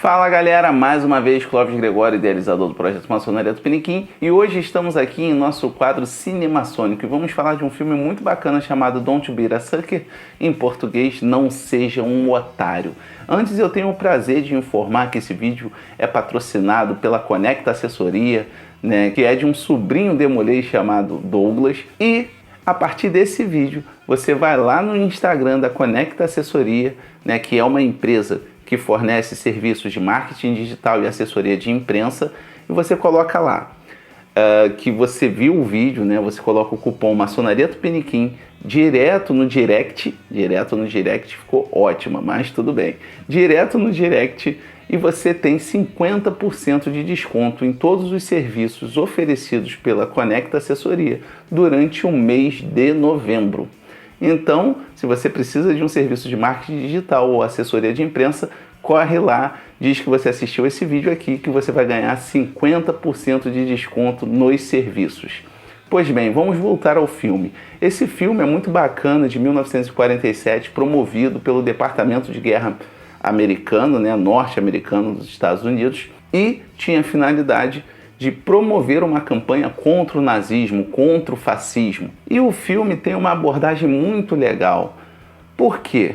Fala galera, mais uma vez Clóvis Gregório, idealizador do Projeto Maçonaria Tupiniquim, e hoje estamos aqui em nosso quadro Cinemaçônico e vamos falar de um filme muito bacana chamado Don't Be a Sucker, em português, Não Seja um Otário. Antes eu tenho o prazer de informar que esse vídeo é patrocinado pela Conecta Assessoria, que é de um sobrinho demolei chamado Douglas, e a partir desse vídeo você vai lá no Instagram da Conecta Assessoria, que é uma empresa que fornece serviços de marketing digital e assessoria de imprensa, e você coloca lá que você viu o vídeo, você coloca o cupom Maçonaria Tupiniquim direto no direct, ficou ótima, mas tudo bem, direto no direct, e você tem 50% de desconto em todos os serviços oferecidos pela Conecta Assessoria durante o mês de novembro. Então, se você precisa de um serviço de marketing digital ou assessoria de imprensa, corre lá, diz que você assistiu esse vídeo aqui, que você vai ganhar 50% de desconto nos serviços. Pois bem, vamos voltar ao filme. Esse filme é muito bacana, de 1947, promovido pelo Departamento de Guerra americano, norte-americano dos Estados Unidos, e tinha a finalidade de promover uma campanha contra o nazismo, contra o fascismo. E o filme tem uma abordagem muito legal. Por quê?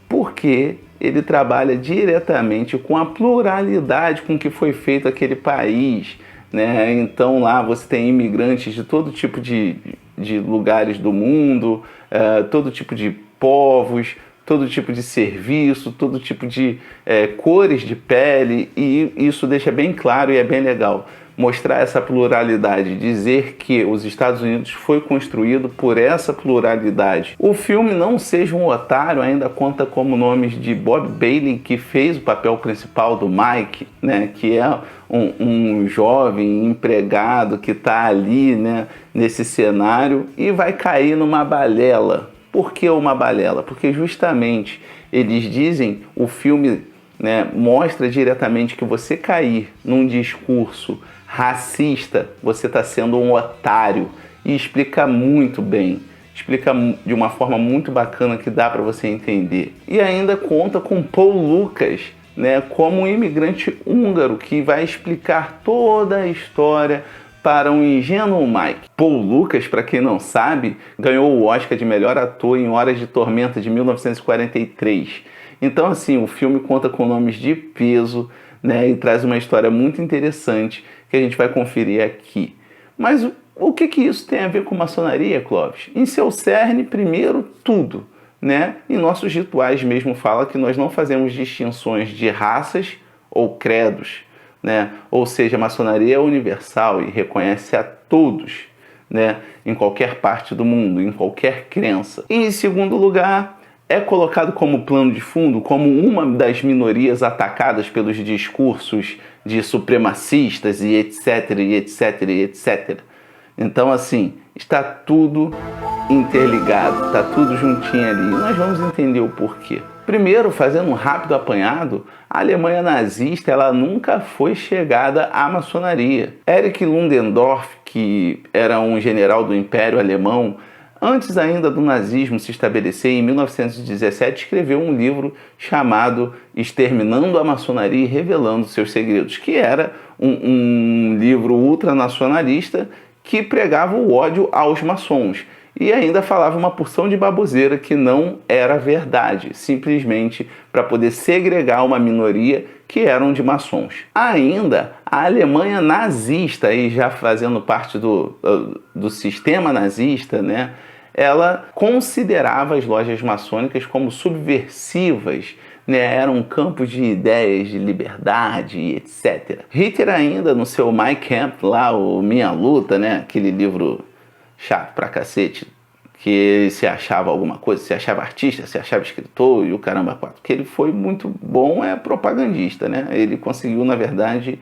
Porque ele trabalha diretamente com a pluralidade com que foi feito aquele país, Então lá você tem imigrantes de todo tipo de lugares do mundo, todo tipo de povos, todo tipo de serviço, todo tipo de cores de pele, e isso deixa bem claro e é bem legal. Mostrar essa pluralidade, dizer que os Estados Unidos foi construído por essa pluralidade. O filme Não Seja um Otário ainda conta como nomes de Bob Bailey, que fez o papel principal do Mike, que é um jovem empregado que está ali, nesse cenário, e vai cair numa balela. Por que uma balela? Porque justamente eles dizem, o filme mostra diretamente que você cair num discurso racista, você está sendo um otário, e explica muito bem, explica de uma forma muito bacana que dá para você entender. E ainda conta com Paul Lukas, como um imigrante húngaro que vai explicar toda a história para um ingênuo Mike. Paul Lukas, para quem não sabe, ganhou o Oscar de melhor ator em Horas de Tormenta de 1943. Então, assim, o filme conta com nomes de peso, e traz uma história muito interessante que a gente vai conferir aqui. Mas o que isso tem a ver com maçonaria, Clóvis? Em seu cerne, primeiro, tudo, E nossos rituais mesmo fala que nós não fazemos distinções de raças ou credos, Ou seja, a maçonaria é universal e reconhece a todos, Em qualquer parte do mundo, em qualquer crença. E, em segundo lugar, é colocado como plano de fundo, como uma das minorias atacadas pelos discursos de supremacistas e etc, e etc, e etc. Então, assim, está tudo interligado, está tudo juntinho ali. E nós vamos entender o porquê. Primeiro, fazendo um rápido apanhado, a Alemanha nazista ela nunca foi chegada à maçonaria. Erich Ludendorff, que era um general do Império Alemão, antes ainda do nazismo se estabelecer, em 1917, escreveu um livro chamado Exterminando a Maçonaria e Revelando Seus Segredos, que era um livro ultranacionalista que pregava o ódio aos maçons. E ainda falava uma porção de baboseira que não era verdade, simplesmente para poder segregar uma minoria que eram de maçons. Ainda, a Alemanha nazista, e já fazendo parte do sistema nazista, ela considerava as lojas maçônicas como subversivas, eram campos de ideias de liberdade e etc. Hitler ainda, no seu Mein Kampf, lá, o Minha Luta, aquele livro chato pra cacete, que ele se achava alguma coisa, se achava artista, se achava escritor e o caramba quatro, que ele foi muito bom, propagandista, Ele conseguiu, na verdade,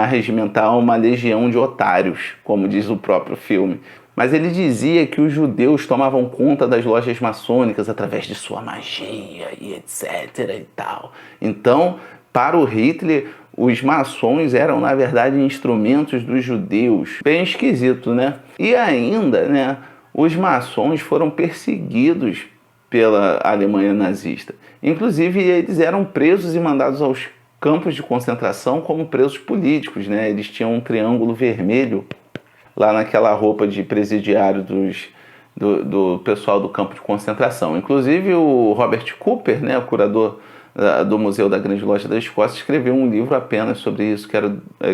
arregimentar uma legião de otários, como diz o próprio filme. Mas ele dizia que os judeus tomavam conta das lojas maçônicas através de sua magia e etc e tal. Então, para o Hitler, os maçons eram, na verdade, instrumentos dos judeus. Bem esquisito, E ainda, os maçons foram perseguidos pela Alemanha nazista. Inclusive, eles eram presos e mandados campos de concentração como presos políticos, né? Eles tinham um triângulo vermelho lá naquela roupa de presidiário do pessoal do campo de concentração. Inclusive o Robert Cooper, né, o curador do Museu da Grande Loja da Escócia, escreveu um livro apenas sobre isso,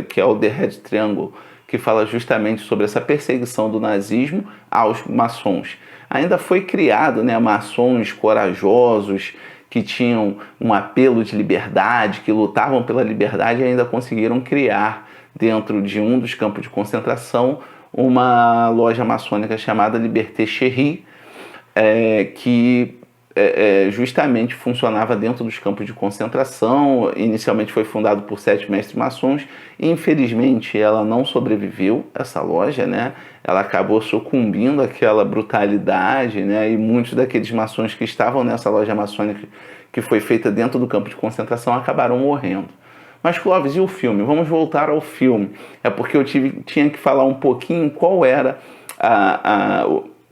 que é o The Red Triangle, que fala justamente sobre essa perseguição do nazismo aos maçons. Ainda foi criado, né, maçons corajosos, que tinham um apelo de liberdade, que lutavam pela liberdade, e ainda conseguiram criar, dentro de um dos campos de concentração, uma loja maçônica chamada Liberté Chérie, que justamente funcionava dentro dos campos de concentração. Inicialmente foi fundado por 7 mestres maçons. Infelizmente ela não sobreviveu, essa loja, né? Ela acabou sucumbindo àquela brutalidade, né? E muitos daqueles maçons que estavam nessa loja maçônica, que foi feita dentro do campo de concentração, acabaram morrendo. Mas, Clóvis, e o filme? Vamos voltar ao filme. É porque eu tinha que falar um pouquinho qual era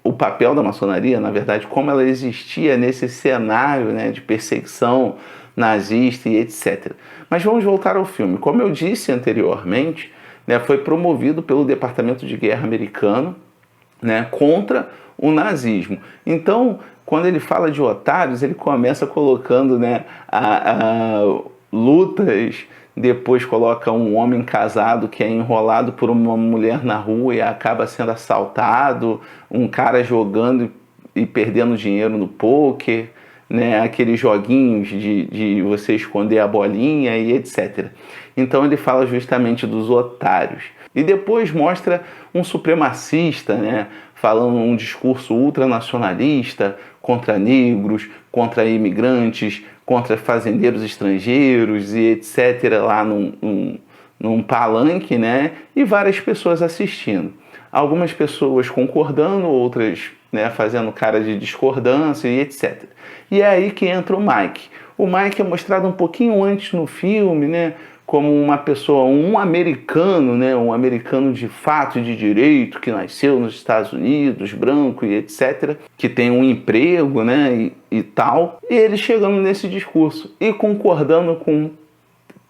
o papel da maçonaria, na verdade, como ela existia nesse cenário, né, de perseguição nazista e etc. Mas vamos voltar ao filme. Como eu disse anteriormente, né, foi promovido pelo Departamento de Guerra americano, né, contra o nazismo. Então, quando ele fala de otários, ele começa colocando, né, lutas. Depois coloca um homem casado que é enrolado por uma mulher na rua e acaba sendo assaltado, um cara jogando e perdendo dinheiro no pôquer, né? Aqueles joguinhos de você esconder a bolinha e etc. Então ele fala justamente dos otários. E depois mostra um supremacista, né? Falando um discurso ultranacionalista contra negros, contra imigrantes, contra fazendeiros estrangeiros e etc. lá num palanque, né? E várias pessoas assistindo. Algumas pessoas concordando, outras, né, fazendo cara de discordância e etc. E é aí que entra o Mike. O Mike é mostrado um pouquinho antes no filme, né, como uma pessoa, um americano, né, um americano de fato, de direito, que nasceu nos Estados Unidos, branco e etc., que tem um emprego, né, e tal. E ele chegando nesse discurso e concordando com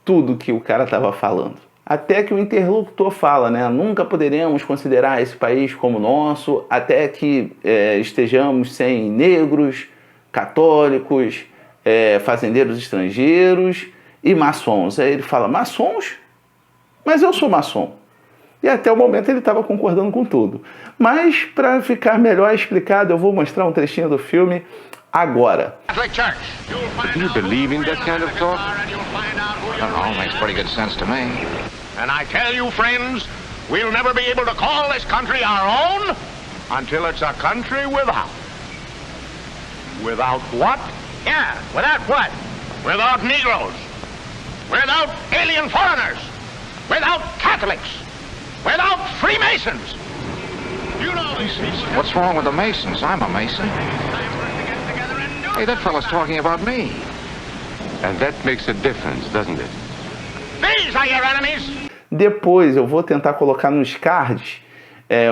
tudo que o cara estava falando. Até que o interlocutor fala, né, nunca poderemos considerar esse país como nosso, até que estejamos sem negros, católicos, fazendeiros estrangeiros e maçons. Aí ele fala, maçons? Mas eu sou maçom. E até o momento ele estava concordando com tudo. Mas, para ficar melhor explicado, eu vou mostrar um trechinho do filme agora. Do you believe in that kind of talk? I don't know, makes pretty good sense to me. And I tell you, friends, we'll never be able to call this country our own until it's a country without. Without what? Yeah, without what? Without Negroes. Without alien foreigners. Without Catholics. Without Freemasons. You know these people. What's wrong with the Masons? I'm a Mason. Hey, that fellow's talking about me. And that makes a difference, doesn't it? These are your enemies. Depois eu vou tentar colocar nos cards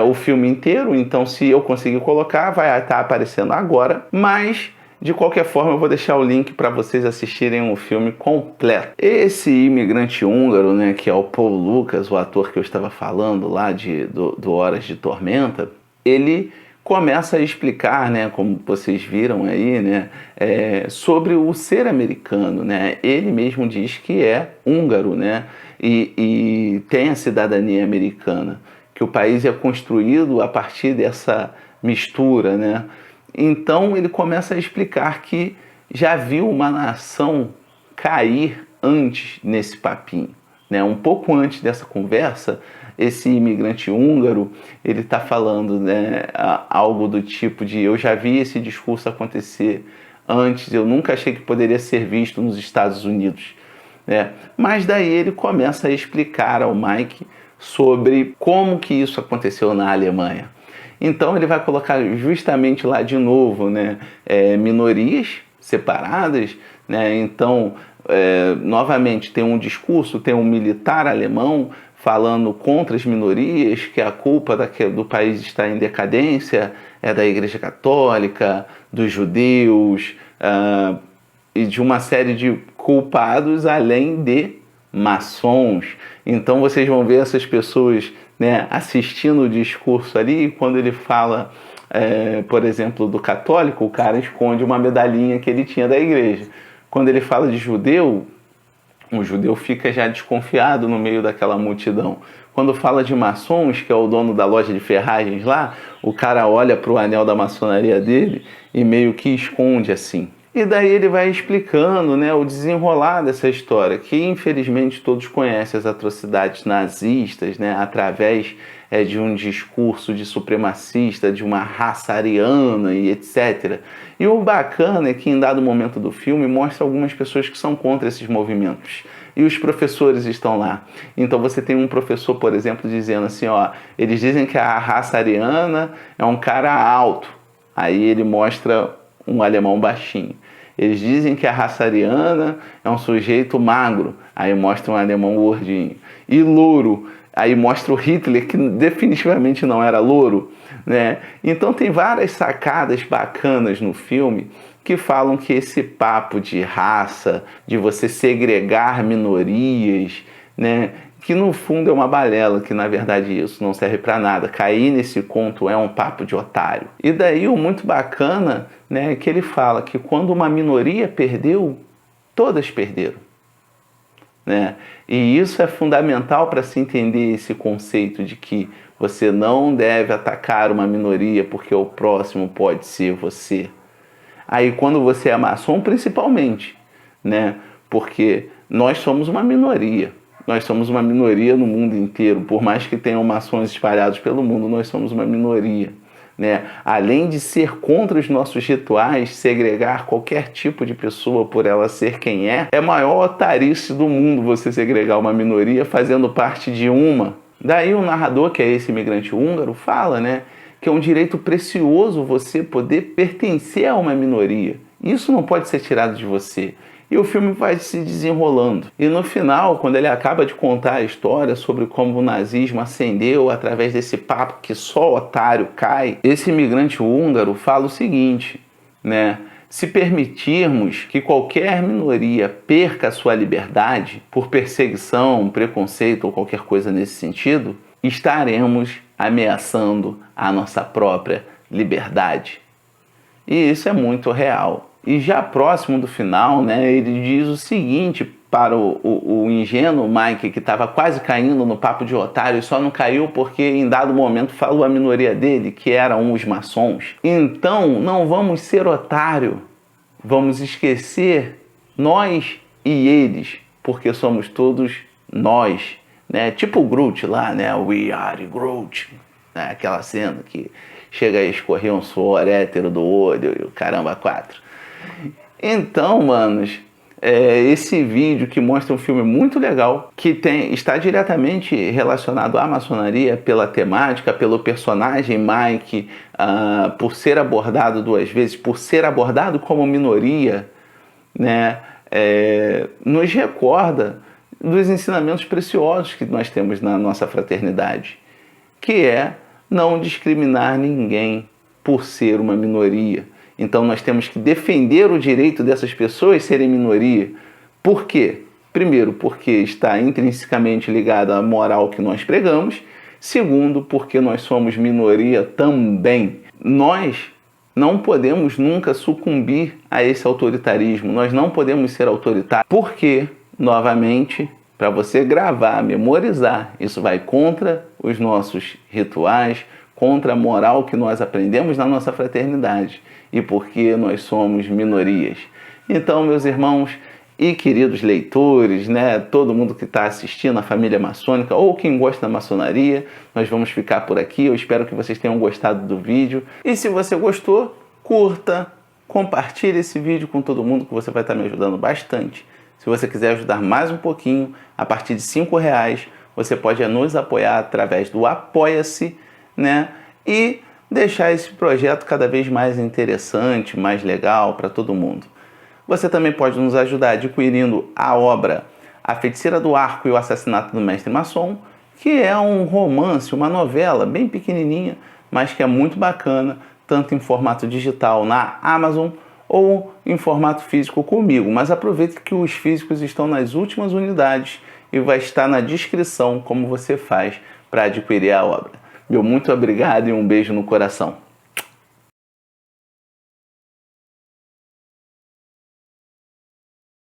o filme inteiro, então se eu conseguir colocar, vai estar aparecendo agora, mas de qualquer forma eu vou deixar o link para vocês assistirem o filme completo. Esse imigrante húngaro, né, que é o Paul Lucas, o ator que eu estava falando lá do Horas de Tormenta, ele começa a explicar, né, como vocês viram aí, né, sobre o ser americano, né? Ele mesmo diz que é húngaro, né, e tem a cidadania americana, que o país é construído a partir dessa mistura, né? Então ele começa a explicar que já viu uma nação cair antes nesse papinho, né? Um pouco antes dessa conversa, esse imigrante húngaro, ele está falando, né, algo do tipo de eu já vi esse discurso acontecer antes, eu nunca achei que poderia ser visto nos Estados Unidos, né? Mas daí ele começa a explicar ao Mike sobre como que isso aconteceu na Alemanha. Então ele vai colocar justamente lá de novo, né, minorias separadas, né? Então novamente tem um discurso, tem um militar alemão falando contra as minorias, que a culpa do país estar em decadência é da Igreja Católica, dos judeus e de uma série de culpados além de maçons. Então vocês vão ver essas pessoas, né, assistindo o discurso ali, e quando ele fala, por exemplo, do católico, o cara esconde uma medalhinha que ele tinha da igreja. Quando ele fala de judeu, o judeu fica já desconfiado no meio daquela multidão. Quando fala de maçons, que é o dono da loja de ferragens lá, o cara olha para o anel da maçonaria dele e meio que esconde assim. E daí ele vai explicando, né, o desenrolar dessa história, que infelizmente todos conhecem as atrocidades nazistas, né, através de um discurso de supremacista, de uma raça ariana e etc. E o bacana é que em dado momento do filme mostra algumas pessoas que são contra esses movimentos. E os professores estão lá. Então você tem um professor, por exemplo, dizendo assim, ó, eles dizem que a raça ariana é um cara alto. Aí ele mostra um alemão baixinho. Eles dizem que a raça ariana é um sujeito magro. Aí mostra um alemão gordinho. E louro. Aí mostra o Hitler, que definitivamente não era louro, né? Então tem várias sacadas bacanas no filme que falam que esse papo de raça, de você segregar minorias, né, que no fundo é uma balela, que na verdade isso não serve para nada. Cair nesse conto é um papo de otário. E daí o muito bacana, né, é que ele fala que quando uma minoria perdeu, todas perderam. Né? E isso é fundamental para se entender esse conceito de que você não deve atacar uma minoria porque o próximo pode ser você. Aí quando você é maçom, principalmente, né? Porque nós somos uma minoria. Nós somos uma minoria no mundo inteiro. Por mais que tenham maçons espalhados pelo mundo, nós somos uma minoria. Né? Além de ser contra os nossos rituais, segregar qualquer tipo de pessoa por ela ser quem é a maior otarice do mundo você segregar uma minoria fazendo parte de uma. Daí o narrador, que é esse imigrante húngaro, fala, né, que é um direito precioso você poder pertencer a uma minoria. Isso não pode ser tirado de você. E o filme vai se desenrolando. E no final, quando ele acaba de contar a história sobre como o nazismo ascendeu através desse papo que só otário cai, esse imigrante húngaro fala o seguinte, né? Se permitirmos que qualquer minoria perca a sua liberdade por perseguição, preconceito ou qualquer coisa nesse sentido, estaremos ameaçando a nossa própria liberdade. E isso é muito real. E já próximo do final, né, ele diz o seguinte para o ingênuo Mike, que estava quase caindo no papo de otário, e só não caiu porque em dado momento falou a minoria dele, que eram os maçons. Então, não vamos ser otário, vamos esquecer nós e eles, porque somos todos nós. Né? Tipo o Groot lá, né? We are Groot. Né? Aquela cena que chega a escorrer um suor hétero do olho e o caramba 4. Então, manos, esse vídeo que mostra um filme muito legal, que está diretamente relacionado à maçonaria pela temática, pelo personagem Mike, por ser abordado 2 vezes, por ser abordado como minoria, né, nos recorda dos ensinamentos preciosos que nós temos na nossa fraternidade, que é não discriminar ninguém por ser uma minoria. Então nós temos que defender o direito dessas pessoas serem minoria. Por quê? Primeiro, porque está intrinsecamente ligado à moral que nós pregamos. Segundo, porque nós somos minoria também. Nós não podemos nunca sucumbir a esse autoritarismo. Nós não podemos ser autoritários. Porque, novamente, para você gravar, memorizar, isso vai contra os nossos rituais, contra a moral que nós aprendemos na nossa fraternidade. E porque nós somos minorias. Então, meus irmãos e queridos leitores, né, todo mundo que está assistindo a família maçônica ou quem gosta da maçonaria, nós vamos ficar por aqui. Eu espero que vocês tenham gostado do vídeo. E se você gostou, curta, compartilhe esse vídeo com todo mundo, que você vai estar me ajudando bastante. Se você quiser ajudar mais um pouquinho, a partir de R$5, você pode nos apoiar através do Apoia-se, né, e deixar esse projeto cada vez mais interessante, mais legal para todo mundo. Você também pode nos ajudar adquirindo a obra A Feiticeira do Arco e o Assassinato do Mestre Maçom, que é um romance, uma novela bem pequenininha, mas que é muito bacana, tanto em formato digital na Amazon, ou em formato físico comigo, mas aproveite que os físicos estão nas últimas unidades e vai estar na descrição como você faz para adquirir a obra. Meu muito obrigado e um beijo no coração.